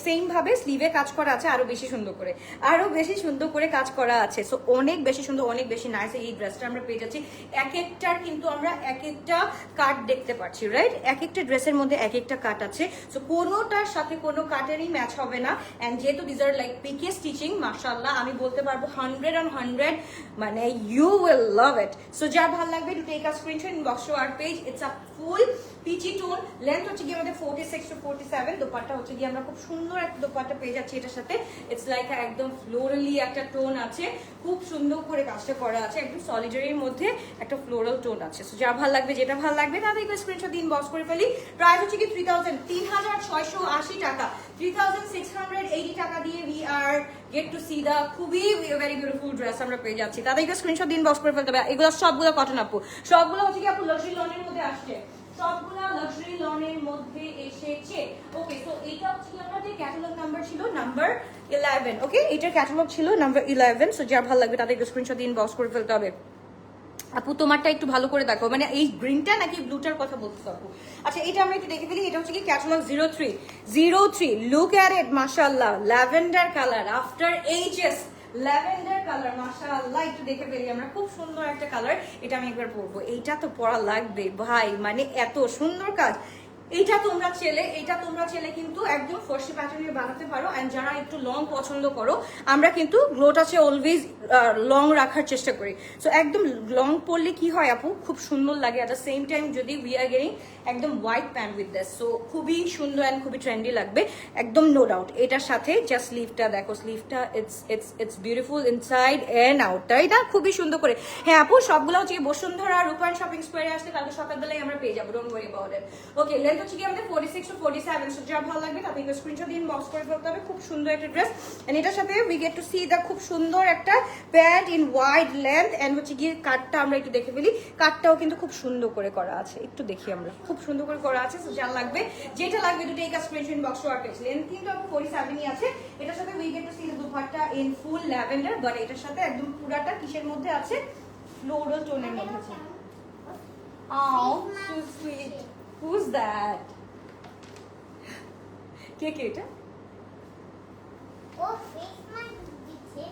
সেম ভাবে স্লিভে কাজ করা আছে, আরো বেশি সুন্দর করে, আরো বেশি সুন্দর করে কাজ করা আছে। সো অনেক বেশি সুন্দর, অনেক বেশি নাইস এই ড্রেসটা আমরা পেয়ে যাচ্ছি। এক একটার কিন্তু আমরা এক একটা কাট দেখতে পাচ্ছি, রাইট? এক একটা ড্রেসের মধ্যে এক একটা কাট আছে। সো কোনোটার সাথে কোনো কাটেরই ম্যাচ হবে না। এন্ড যেহেতু this are like PK stitching, মাশাআল্লাহ আমি বলতে পারবো 100/100, মানে you will love it. So যার ভালো লাগবে to take a screenshot, inbox to our page. It's a full peachy tone, length হচ্ছে গিয়ে আমাদের 46 to 47, দোপাট্টা হচ্ছে গিয়ে আমরা খুব সুন্দর একটা দোপাট্টা পেয়ে যাচ্ছি এটার সাথে। ইটস লাইক একদম ফ্লোরালি একটা টোন আছে, খুব সুন্দর করে কাজটা করা আছে, একদম সলিডারির মধ্যে একটা ফ্লোরাল টোন আছে। সো যা ভালো লাগবে, যেটা ভালো লাগবে তাদেরকে স্ক্রিনশট দিয়ে ইনবক্স করে ফেলি। প্রাইস হচ্ছে কি 3680 টাকা, 3680 টাকা দিয়ে we are get to see the খুবই ভেরি বিউটিফুল ড্রেস আমরা পেয়ে যাচ্ছি। তাদেরকে স্ক্রিনশট দিয়ে ইনবক্স করে ফেলতে হবে। এগুলো সবগুলো কটন আপু, সবগুলো হচ্ছে কি আপু লাক্সারি লনের মধ্যে আসছে, সবগুলো লাক্সারি লনের মধ্যে এসেছে। ওকে, তো এইটা হচ্ছে কি আমাদের ক্যাটালগ নাম্বার ছিল নাম্বার 11। ওকে, এটার ক্যাটালগ ছিল নাম্বার 11। সো যার ভালো লাগবে তাদেরকে স্ক্রিনশট দিয়ে ইনবক্স করে ফেলতে হবে। আপু তোমারটা একটু ভালো করে দেখো, মানে এই গ্রিনটা নাকি ব্লুটার কথা বলছো আপু? আচ্ছা, এটা আমরা একটু দেখে ফেলি। এটা হচ্ছে কি ক্যাটালগ 03, লুক এট ইট, মাশাআল্লাহ, lavender colour after HS, lavender colour, মাশাআল্লাহ, একটু দেখে ফেলি আমরা, খুব সুন্দর একটা কালার। এটা আমি একবার পরবো, এইটা তো পরা লাগবে ভাই, মানে এত সুন্দর কাজ। এইটা তোমরা চেলে কিন্তু একদম ফর্সি প্যাটার্নের বানাতে পারো। এন্ড যারা একটু লং পছন্দ করো, আমরা কিন্তু গ্লোটাসে অলওয়েজ লং রাখার চেষ্টা করি। সো একদম লং পরলে কি হয় আপু, খুব সুন্দর লাগে। এট দ্য সেম টাইম যদি উই আর গেটিং একদম white pant with this, so খুবই সুন্দর অ্যান্ড খুবই ট্রেন্ডি লাগবে একদম, নো ডাউট। এটার সাথে জাস্ট স্লিভটা দেখো, স্লিভটা it's beautiful inside and out, তাই না? খুবই সুন্দর করে। হ্যাঁ আপু, সবগুলো হচ্ছে বসুন্ধরা রূপায়ণ শপিং স্কোয়ারে আসলে কালকে সকালবেলায় আমরা পেয়ে যাবো, don't worry about it. Okay, length হচ্ছে কি আমাদের 46 to 47। সো যা ভালো লাগবে তাদেরকে স্ক্রিনশট দিয়ে ইনবক্স করে ফেলতে হবে। খুব সুন্দর একটা ড্রেস, এন্ড এটার সাথে we get to see the খুব সুন্দর একটা pant in wide length. And হচ্ছে গিয়ে কাটটা আমরা একটু দেখে ফেলি, কাটটাও কিন্তু খুব সুন্দর করে করা আছে, একটু দেখি আমরা, খুব সুন্দর করে করা আছে। সো যা লাগবে, যেটা লাগবে দুটো take a screenshot, inbox to our page. Length কিন্তু 47ই আছে। এটার সাথে we get to see the dupatta in full lavender, but এটার সাথে একদম পুরাটা কিসের মধ্যে আছে, ফ্লোরাল টোনের মধ্যে আছে। Oh, so sweet. Who's that? কে এটা? ও ফেস মাস্ক দিচ্ছে।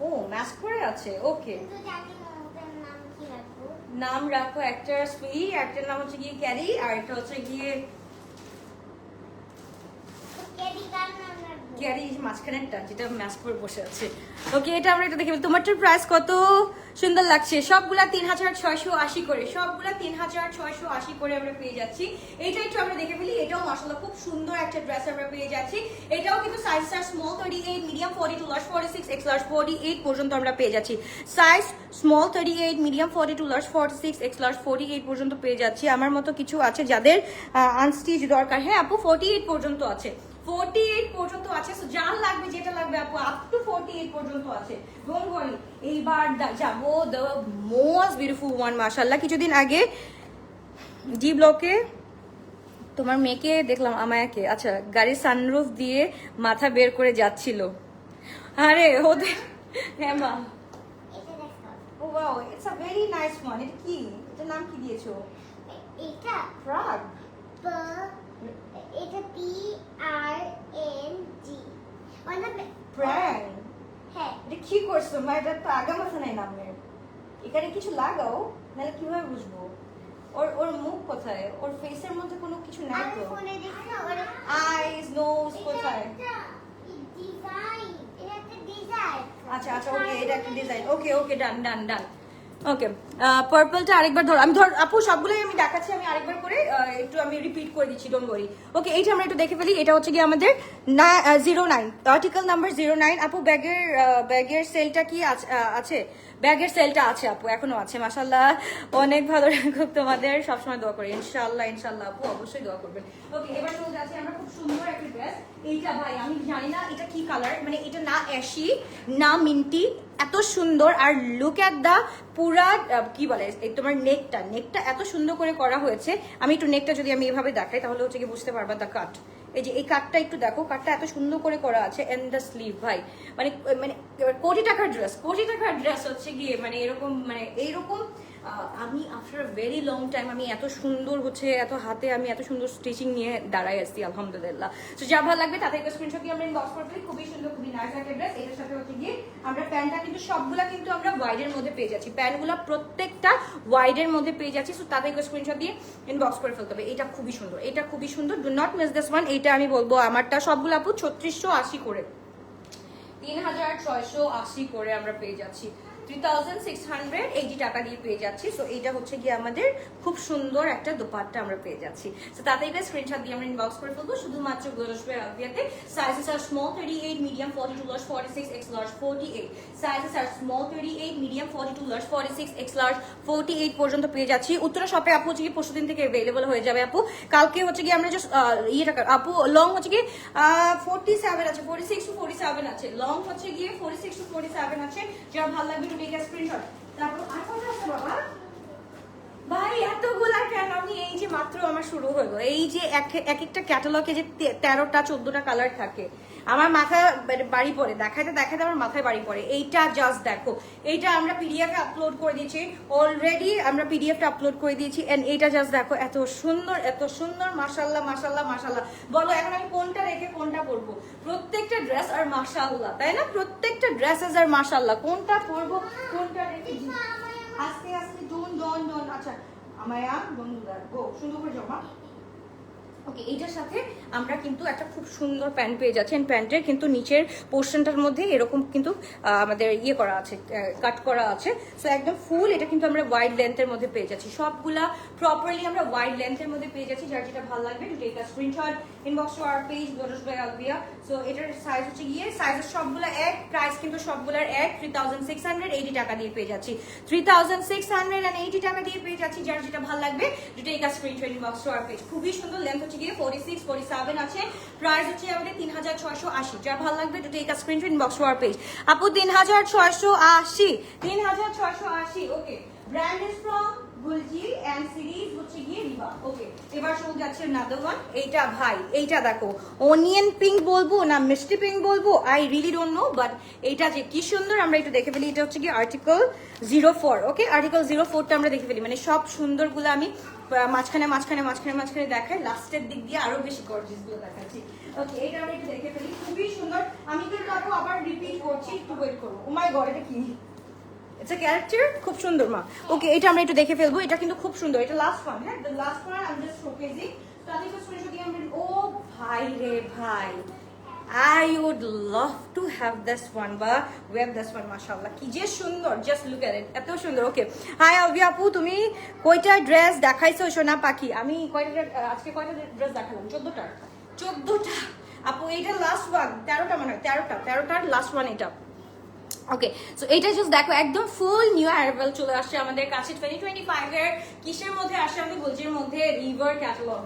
ও মাস্ক পরে আছে, ওকে। কিন্তু জানি না ওটার নাম কি রাখবো। নাম রাখো, একটা সুই, একটার নাম হচ্ছে গিয়ে ক্যারি, আর একটা হচ্ছে গিয়ে ক্যারি কার নাম রাখবো? ক্যারি মাঝখানেরটা, যেটা মাস্ক পরে বসে আছে। ওকে, এটা আমরা একটু দেখে ফেলি। তোমারটার প্রাইস কত সুন্দর লাগছে, সবগুলা 3680 করে, সবগুলা 3680 করে আমরা পেয়ে যাচ্ছি। এটা একটু আমরা দেখে ফেলি। এটাও মাশাআল্লাহ খুব সুন্দর একটা ড্রেস আমরা পেয়ে যাচ্ছি। এটাও কিন্তু সাইজটা small 38, medium 42, large 46, X large 48 পর্যন্ত আমরা পেয়ে যাচ্ছি। Size small 38, medium 42, large 46, X large 48 পর্যন্ত পেয়ে যাচ্ছি। আমার মতো কিছু আছে যাদের আনস্টিচ দরকার, হ্যাঁ আপু 48 পর্যন্ত আছে, 48 পর্যন্ত আছে। সো যার লাগবে, যেটা লাগবে আপু, আপ টু 48 পর্যন্ত আছে, ডোন্ট ওয়ারি। এইবার যাবো দ্য মোস্ট বিউটিফুল ওয়ান, মাশাআল্লাহ। কিছুদিন আগে ডি ব্লকে তোমার মেয়েকে দেখলাম, আমায়াকে, আচ্ছা, গাড়ির সানরুফ দিয়ে মাথা বের করে যাচ্ছিল। আরে ওদের, হ্যাঁ মা, এটা দেখো। Oh wow, it's a very nice one. এটা কি, এটার নাম কি দিয়েছো? এটা ফ্রগ? এটা PRNG মানে প্র্যাং? হ্যাঁ। এটা কি করছো মা? এটা তো আগা মাথা নাই নামের, এখানে কিছু লাগাও, নাহলে কিভাবে বুঝবো? ওর মুখ কোথায়? ওর ফেসের মধ্যে কোনো কিছু নাই আমি তো? ফোনে দেখি না ওরে আইজ, নোজ কোথায়? ডিজাইন, এটা একটা ডিজাইন। আচ্ছা আচ্ছা, ওকে, এটা একটা ডিজাইন। ওকে ওকে, ডান ডান ডান। ওকে পার্পলটা আরেকবার ধর আমি আপু সবগুলোই আমি দেখাচ্ছি আমি আরেকবার করে একটু আমি রিপিট করে দিচ্ছি ডোন্ট ওয়ারি ওকে এইটা আমরা একটু দেখে ফেলি এটা হচ্ছে কি আমাদের 09 আর্টিকেল নাম্বার 09 আপু ব্যাগের সেলটা কি আছে ব্যাগের সেলটা আছে আপু এখনো আছে মাশাআল্লাহ অনেক ভালো রাখুক তোমাদের সবসময় দোয়া করি ইনশাআল্লাহ আপু অবশ্যই দোয়া করবেন ওকে এবার চলে যাচ্ছি আমরা খুব সুন্দর একটা ড্রেস এইটা ভাই আমি জানি না এটা কি কালার মানে এটা না অ্যাশি না মিন্টি এত সুন্দর আর লুক অ্যাট দা পুরা কি বলে এই তোমার নেকটা এত সুন্দর করে করা হয়েছে আমি একটু নেকটা যদি আমি এভাবে দেখাই তাহলে হচ্ছে কি বুঝতে পারবা দা কাট এই যে এই কাটটা একটু দেখো কাটটা এত সুন্দর করে করা আছে এন্ড দ্য স্লিভ ভাই মানে মানে কোটি টাকার ড্রেস হচ্ছে গিয়ে মানে এরকম মানে এইরকম আমি আফটার ভেরি লং টাইম আমি এত সুন্দর হচ্ছে এত হাতে আমি এত সুন্দর স্টিচিং নিয়ে দাঁড়াই আসছি আলহামদুলিল্লাহ তো যা ভালো লাগবে তাতে একটা স্ক্রিনশট দিয়ে আমরা ইনবক্স করে ফেলি খুবই সুন্দর খুবই নাইস একটা ড্রেস এটার সাথে হচ্ছে গিয়ে আমরা প্যান্টটা কিন্তু সবগুলা কিন্তু আমরা ওয়াইডের মধ্যে পেয়ে যাচ্ছি প্যান্টগুলো প্রত্যেকটা ওয়াইডের মধ্যে পেয়ে যাচ্ছি সো তাতে একটা স্ক্রিনশট দিয়ে ইনবক্স করে ফেলতে হবে এটা খুবই সুন্দর do not miss this one এইটা আমি বলবো আমারটা সবগুলো আপু 3680 করে 3680 করে আমরা পেয়ে যাচ্ছি 3680 টাকা দিয়ে পেয়ে যাচ্ছি সো এটা হচ্ছে গিয়ে আমাদের খুব সুন্দর একটা দোপাট্টা আমরা পেয়ে যাচ্ছি সো তাতে একটা স্ক্রিনশট দিয়ে আমরা ইনবক্স করে ফেলবো শুধুমাত্র গ্লোসবে আলবিয়াতে sizes are small 38 medium 42 large 46 X large 48 sizes are small 38 medium 42 large 46 X large 48 পর্যন্ত পেয়ে যাচ্ছি উত্তরা শপে আপু হচ্ছে কি পরশুদিন থেকে अवेलेबल হয়ে যাবে আপু কালকে হচ্ছে কি আমরা জাস্ট ইয়েটা আপু লং হচ্ছে কি 47 আছে 46 টু 47 আছে লং হচ্ছে গিয়ে 46 টু 47 আছে যার ভালো লাগবে টেক আ স্ক্রিনশট তারপর আর কোনটা আছে বাবা ভাই এতগুলা কেন আমি এই যে মাত্র আমার শুরু হলো এই যে এক একটা ক্যাটালগে যে 13টা 14টা কালার থাকে আমার মাথা বাড়ি পড়ে দেখাতে আমার মাথায় বাড়ি পড়ে এইটা জাস্ট দেখো এইটা আমরা পিডিএফ এ আপলোড করে দিয়েছি অলরেডি আমরা পিডিএফ টা আপলোড করে দিয়েছি এন্ড এইটা জাস্ট দেখো এত সুন্দর মাশাআল্লাহ বলো এখন আমি কোনটা রেখে কোনটা পরবো প্রত্যেকটা ড্রেস আর মাশাআল্লাহ তাই না প্রত্যেকটা ড্রেসেস আর মাশাআল্লাহ কোনটা পরবো কোনটা রেখে আস্তে ডন আচ্ছা আমায়া বন্ধুরা গো সুন্দর করে জমা ওকে এইটার সাথে আমরা কিন্তু একটা খুব সুন্দর প্যান্ট পেয়ে যাচ্ছি এন্ড প্যান্টের কিন্তু নিচের পোর্শনটার মধ্যে এরকম কিন্তু আমাদের ইয়ে করা আছে কাট করা আছে সো একদম ফুল এটা কিন্তু আমরা ওয়াইড লেন্থের মধ্যে পেয়ে যাচ্ছি সবগুলা প্রপারলি আমরা ওয়াইড লেন্থের মধ্যে পেয়ে যাচ্ছি যার যেটা ভালো লাগবে to take a screenshot inbox to our page Glorious by Albia so এটার সাইজ হচ্ছে গিয়ে সাইজের সবগুলা এক প্রাইস কিন্তু সবগুলার এক 3680 টাকা দিয়ে পেয়ে যাচ্ছি 3680 টাকা দিয়ে পেয়ে যাচ্ছি যার যেটা ভালো লাগবে to take a screenshot inbox to our page খুবই সুন্দর লেন্থ হচ্ছে গিয়ে 46 47 আছে প্রাইস হচ্ছে আমাদের 3680 যার ভালো লাগবে to take a screenshot inbox to our page আপু 3680 ওকে ব্র্যান্ড ইজ ফ্রম গুলজি এন্ড সিরিজ হচ্ছে গিয়ে রিবা ওকে এবার চলে যাচ্ছে another one এইটা ভাই এইটা দেখো অনিয়ন পিঙ্ক বলবো না মিষ্টি পিঙ্ক বলবো I really don't know but এইটা যে কি সুন্দর আমরা একটু দেখে ফেলি এটা হচ্ছে কি আর্টিকেল 04 ওকে আর্টিকেল 04 টা আমরা দেখে ফেলি মানে সব সুন্দরগুলো আমি মাঝখানে দেখাই লাস্টের দিক দিয়ে আরো বেশি গর্জিয়াস গুলো দেখাচ্ছি ওকে এটা আমরা একটু দেখে ফেলি খুবই সুন্দর আমি কিন্তু আবার রিপিট করছি একটু ওয়েট করবো ও মাই গড এটা কি ইটস আ ক্যারেক্টার খুব সুন্দর মা ওকে এটা আমরা একটু দেখে ফেলবো এটা কিন্তু খুব সুন্দর এটা লাস্ট ওয়ান হ্যাঁ the last one I am just showcasing তাহলে তো স্ক্রিনশট দিয়ে আমরা ও ভাই রে ভাই I would love to have this one বা wear this one mashallah কি যে সুন্দর just look at it এত সুন্দর ওকে হাই আলবি আপু তুমি কয়টা ড্রেস দেখাইছো সোনা পাখি আমি আজকে কয়টা ড্রেস দেখালাম 14টা আপু এটা লাস্ট ওয়ান 13টা মনে হয় 13টার লাস্ট ওয়ান এটা ওকে সো এটা জাস্ট দেখো একদম ফুল নিউ অ্যারাইভাল চলে আসছে আমাদের কাছে 2025 এর কিসের মধ্যে আসছে আমাদের গুলজির মধ্যে রিভার ক্যাটালগ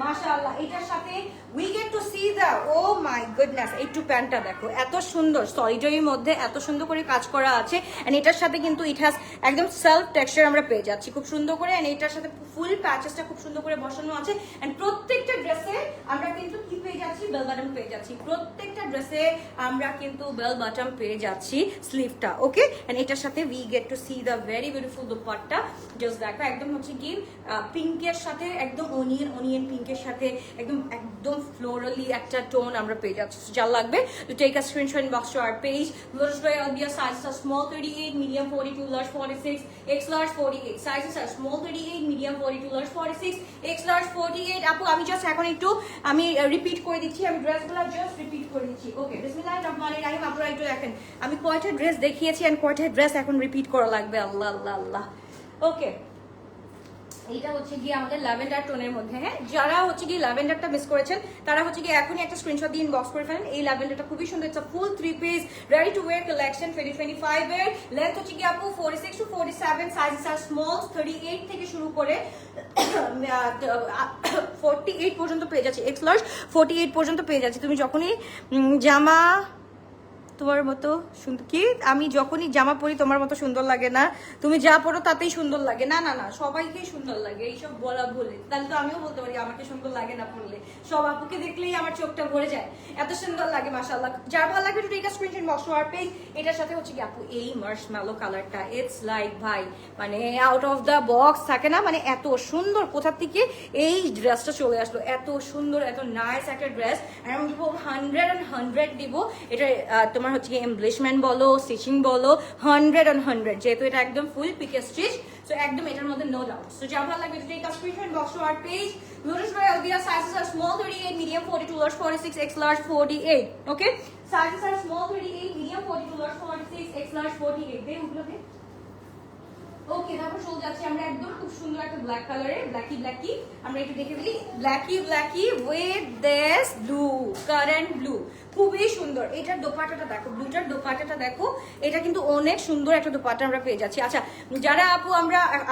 মাশাআল্লাহ এটার সাথে we get to see the oh my goodness এই টু প্যান্টটা দেখো এত সুন্দর সলিডারির মধ্যে এত সুন্দর করে কাজ করা আছে এন্ড এটার সাথে কিন্তু ইট হ্যাজ একদম সেলফ টেক্সচার আমরা পেয়ে যাচ্ছি খুব সুন্দর করে এন্ড এটার সাথে ফুল প্যাচেসটা খুব সুন্দর করে বসানো আছে এন্ড প্রত্যেকটা ড্রেসে আমরা কিন্তু কি পেয়ে যাচ্ছি বেল বাটন পেয়ে যাচ্ছি প্রত্যেকটা ড্রেসে আমরা কিন্তু বেল বাটন পেয়ে যাচ্ছি স্লিভটা ওকে এন্ড এটার সাথে we get to see the very beautiful dupatta just দেখো একদম হচ্ছে কি পিঙ্কের সাথে একদম অনিয়ন পিঙ্কের সাথে একদম ফ্লোরালি একটা টোন আমরা পেয়ে যাচ্ছি যা লাগবে to take a screenshot inbox to our page Glorious by Alvia sizes are small 38 medium 42 large 46 X large 48 sizes are small 38 medium 42 large 46 X large 48 আপু আমি জাস্ট এখন একটু আমি রিপিট করে দিচ্ছি আমি ড্রেসগুলো জাস্ট রিপিট করে দিচ্ছি ওকে বিসমিল্লাহির রহমানির রহিম আপনারা একটু দেখেন আমি কয়টা ড্রেস দেখিয়েছি এন্ড কয়টা ড্রেস এখন রিপিট করা লাগবে, আল্লাহ আল্লাহ আল্লাহ। ওকে, এইটা হচ্ছে গিয়ে আমাদের ল্যাভেন্ডার টোনের মধ্যে। হ্যাঁ, যারা হচ্ছে গিয়ে ল্যাভেন্ডারটা মিস করেছেন তারা হচ্ছে গিয়ে এখনই একটা স্ক্রিনশট দিয়ে ইনবক্স করে ফেলেন। এই ল্যাভেন্ডারটা খুবই সুন্দর, it's a full 3 piece ready to wire collection 2025 এর। লেন্থ হচ্ছে গিয়ে আপু 46 to 47, সাইজেস আর স্মল 38 থেকে শুরু করে 48 পর্যন্ত পেয়ে যাচ্ছে, এক্স লার্জ 48 পর্যন্ত পেয়ে যাচ্ছে। তুমি যখনই জামা তোমার মতো সুন্দর, কি আমি যখনই জামা পরি তোমার মতো সুন্দর লাগে না, তুমি যা পরো তাতেই সুন্দর লাগে। না না না, সবাইকেই সুন্দর লাগে, এইসব বলা ভুলে। তাহলে তো আমিও বলতে পারি আমাকে সুন্দর লাগে না পরলে। সব আপুকে দেখলেই আমার চোখটা ভরে যায়, এত সুন্দর লাগে মাশাআল্লাহ। যার ভালো লাগবে একটু এটা স্ক্রিনশট বক্স আর পেজ। এটার সাথে হচ্ছে কি আপু এই মার্শম্যালো কালারটা, ইটস লাইক ভাই মানে আউট অফ দ্য বক্স থাকে না, মানে এত সুন্দর। কোথা থেকে এই ড্রেসটা চলে আসলো, এত সুন্দর এত নাইস একটা ড্রেস। আমি দিব 100 on 100 দিব। এটা তোমার হচ্ছে কি এমব্লিশমেন্ট বলো, স্টিচিং বলো, 100 on 100, যেহেতু এটা একদম ফুল পিকে স্টিচ, সো একদম এটার মধ্যে নো ডাউট। সো যা ভালো লাগবে take a screenshot box our page. Notice by Elvira, sizes are small 38, medium 42, large 46, X large 48. Okay, sizes are small 38, medium 42, large 46, X large 48. দে উঠলো দে। ওকে, তারপর চলে যাচ্ছি আমরা একদম খুব সুন্দর একটা ব্ল্যাক কালারে, ব্ল্যাকি আমরা একটু দেখে ফেলি। Blackie with this blue, current blue, খুবই সুন্দর। এটার দোপাট্টাটা দেখো, ব্লুটার দোপাট্টাটা দেখো, এটা কিন্তু অনেক সুন্দর একটা দোপাট্টা আমরা পেয়ে যাচ্ছি। আচ্ছা, যারা আপু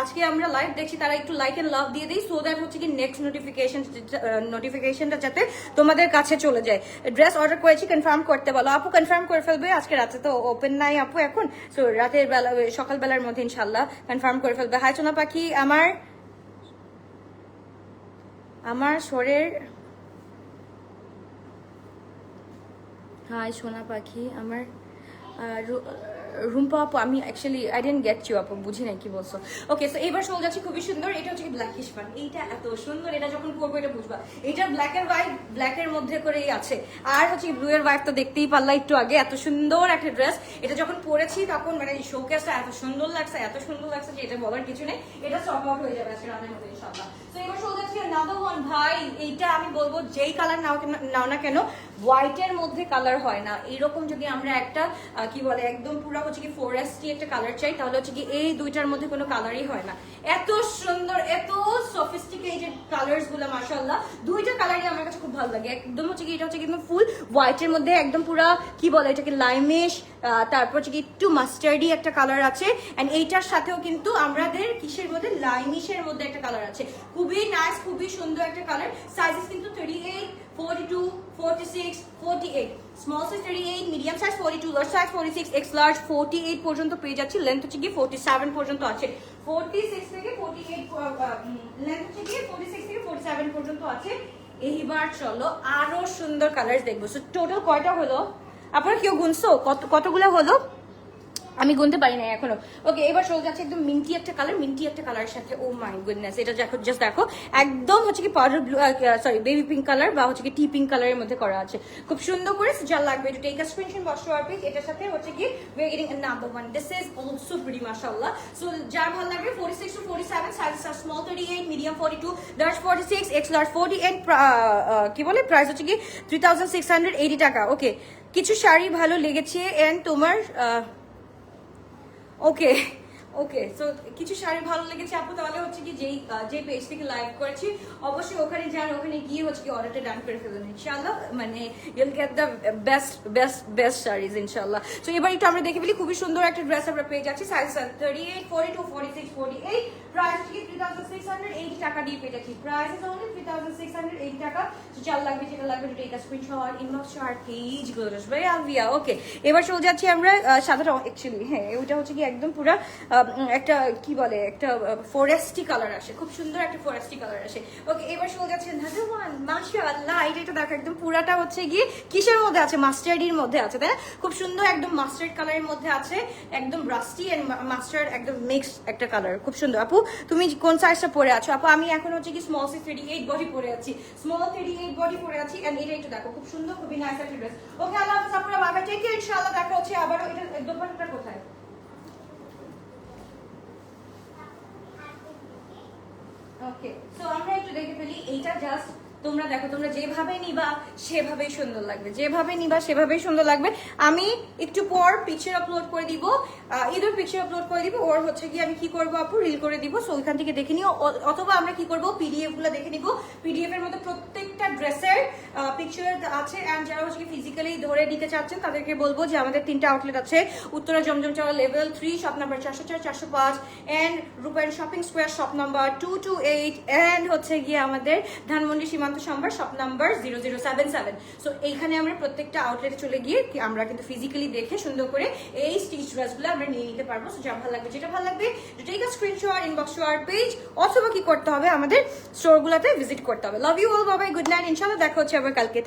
আজকে আমরা লাইভ দেখছি তারা একটু লাইক এন্ড লাভ দিয়ে দিই, সো দ্যাট হচ্ছে কি নেক্সট নোটিফিকেশনটা যাতে তোমাদের কাছে চলে যায়। ড্রেস অর্ডার করেছি, কনফার্ম করতে বলো আপু, কনফার্ম করে ফেলবে। আজকে রাতে তো ওপেন নাই আপু এখন, সো রাতের বেলা সকালবেলার মধ্যে ইনশাল্লাহ কনফার্ম করে ফেলবে। হাই সোনা পাখি, আমার শরীর, হাই সোনা পাখি আমার রুম্পা আপু, আমি actually I didn't get you আপু, বুঝি নাই কি বলছো। ওকে, সো এবার চলে যাচ্ছে খুবই সুন্দর। এটা হচ্ছে কি ব্ল্যাকিশ পান, এইটা এত সুন্দর, এটা যখন পরবো এটা বুঝবা। এটা ব্ল্যাক এর হোয়াইট, ব্ল্যাকের মধ্যে করেই আছে, আর হচ্ছে ব্লু এর হোয়াইট তো দেখতেই পারলা একটু আগে। এত সুন্দর একটা ড্রেস, এটা যখন পরেছি তখন মানে শোকেসটা এত সুন্দর লাগছে, এত সুন্দর লাগছে যে এটা বলার কিছু নেই। এটা সব আউট হয়ে যাবে আজকে রাতের মধ্যে ইনশাআল্লাহ। তো এবার চলে যাচ্ছে নাম্বার 1 ভাই, এইটা আমি বলবো যেই কালার নাও না কেন, হোয়াইটের মধ্যে কালার হয় না। এরকম যদি আমরা একটা কি বলে একদম পুরো হচ্ছে কি ফরেস্টি একটা কালার চাই, তাহলে হচ্ছে কি এই দুইটার মধ্যে কোনো কালারই হয় না। এত সুন্দর, এত সফিস্টিকেটেড কালার্স গুলো মাশাআল্লাহ। দুইটা কালারই আমার কাছে খুব ভালো লাগে। একদম হচ্ছে কি এটা হচ্ছে কিন্তু ফুল হোয়াইটের মধ্যে একদম পুরো কি বলে এটাকে লাইমিশ, তারপর হচ্ছে কি একটু মাস্টার্ডি একটা কালার আছে, এন্ড এইটার সাথেও কিন্তু আমাদের কিসের মধ্যে লাইমিশের মধ্যে একটা কালার আছে। খুবই নাইস, খুবই সুন্দর একটা কালার। সাইজেস কিন্তু 38, 42, 46, 48, small size 38, medium size 42, large size 46, X large 48 পর্যন্ত পেয়ে যাচ্ছি। লেন্থ হচ্ছে গিয়ে 47 পর্যন্ত আছে, 46 থেকে 48, লেন্থ হচ্ছে গিয়ে 46 থেকে 47 পর্যন্ত আছে। এইবার চলো আরো সুন্দর কালার দেখবো। সো টোটাল কয়টা হলো আপনারা কেউ গুনছো কতগুলো হলো? আমি গুনতে পারি না এখনো। ওকে, এবার চলে যাচ্ছে একদম মিন্টি একটা কালার, মিন্টি একটা কালারের সাথে, ও মাই গুডনেস, এটা জাস্ট দেখো একদম হচ্ছে কি powder blue, sorry baby pink colour বা হচ্ছে কি টি পিঙ্ক কালারের মধ্যে করা আছে, খুব সুন্দর করে। যা লাগবে একটু take a screenshot box our pick. এটার সাথে হচ্ছে কি we are getting number 1, this is also pretty মাশাআল্লাহ। সো যার ভালো লাগবে 46 to 47, sizes are small 38, medium 42, large 46, X large 48, কি বলে প্রাইস হচ্ছে কি 3680 টাকা। ওকে, কিছু শাড়ি ভালো লেগেছে এন্ড তোমার ওকে ওকে, সো কিছু শাড়ি ভালো লেগেছে আপু, তাহলে হচ্ছে কি যে পেজ থেকে লাইভ করেছি অবশ্যই ওখানে যান, ওখানে গিয়ে হচ্ছে কি অর্ডারটা ডান করে ফেলুন ইনশাআল্লাহ। মানে ইউল গেট দ্য বেস্ট শাড়িজ ইনশাআল্লাহ। সো এবার একটু আমরা দেখে ফেলি, খুবই সুন্দর একটা ড্রেস আমরা পেয়ে যাচ্ছি। সাইজ 38, 42, 46, 48, প্রাইস হচ্ছে কি 3680 টাকা দিয়ে পেয়ে যাচ্ছি। প্রাইস ইজ অনলি 3680 টাকা। সো চাল লাগবে যেটা লাগবে to take a screenshot, inbox our page Glorious by Albia. Okay, এবার চলে যাচ্ছি আমরা সাদাটা, অ্যাকচুয়ালি হ্যাঁ ওইটা হচ্ছে কি একদম পুরো একটা কি বলে একটা ফরেস্টি কালার আসে, খুব সুন্দর একটা ফরেস্টি কালার আসে। ওকে, এবার চলে যাচ্ছে নাম্বার 1, মাশাআল্লাহ। এটা দেখো একদম পুরাটা হচ্ছে গিয়ে কিসের মধ্যে আছে, মাস্টার্ডির মধ্যে আছে, তাই না? খুব সুন্দর একদম মাস্টার্ড কালারের মধ্যে আছে, একদম রাস্টি এন্ড মাস্টার্ড একদম মিক্স একটা কালার, খুব সুন্দর। আপু তুমি কোন সাইজটা পরে আছো? আপু আমি এখন হচ্ছে কি স্মল সাইজ 38 বডি পরে আছি, স্মল 38 বডি পরে আছি, এন্ড এটা একটু দেখো খুব সুন্দর, খুবই নাইস একটা ড্রেস। ওকে, আল্লাহ হাফেজ আপুরা, বাই বাই, টেক কেয়ার, ইনশাআল্লাহ দেখা হচ্ছে আবার। এটা দোপাট্টাটা কোথায়? ওকে, সো আমরা একটু দেখে ফেলি। এইটা জাস্ট তোমরা দেখো, তোমরা যেভাবে নিবা সেভাবেই সুন্দর লাগবে, যেভাবে নিবা সেভাবেই সুন্দর লাগবে। আমি একটু পর পিকচার আপলোড করে দিব, ঈদের পিকচার আপলোড করে দিব, ওর হচ্ছে কি আমি কি করবো আপু রিল করে দিব, সো ওইখান থেকে দেখে নিও, অথবা আমরা কি করবো পিডিএফ গুলো দেখে নিব। পিডিএফ এর মধ্যে প্রত্যেকটা ড্রেসের পিকচার আছে, এন্ড যারা হচ্ছে ফিজিক্যালি ধরে নিতে চাচ্ছেন তাদেরকে বলবো যে আমাদের 3টা আউটলেট আছে, উত্তরা জমজম চাওয়া level 3 shop number 404 405, and Rupayan shopping square shop number 228, and হচ্ছে গিয়ে আমাদের ধানমন্ডি সীমান্ত সম্ভার শপ নাম্বার 0077। সো এইখানে আমরা প্রত্যেকটা আউটলেটে চলে গিয়ে আমরা কিন্তু ফিজিক্যালি দেখে সুন্দর করে এই স্টিচ ড্রেসগুলো আমরা নিয়ে নিতে পারবো। সো যা ভালো লাগবে, যেটা ভালো লাগবে, take a screenshot, inbox to our page, অথবা কি করতে হবে আমাদের স্টোরগুলোতে ভিজিট করতে হবে। Love you all, bye bye, good night, ইনশাআল্লাহ দেখা হচ্ছে আবার কালকে।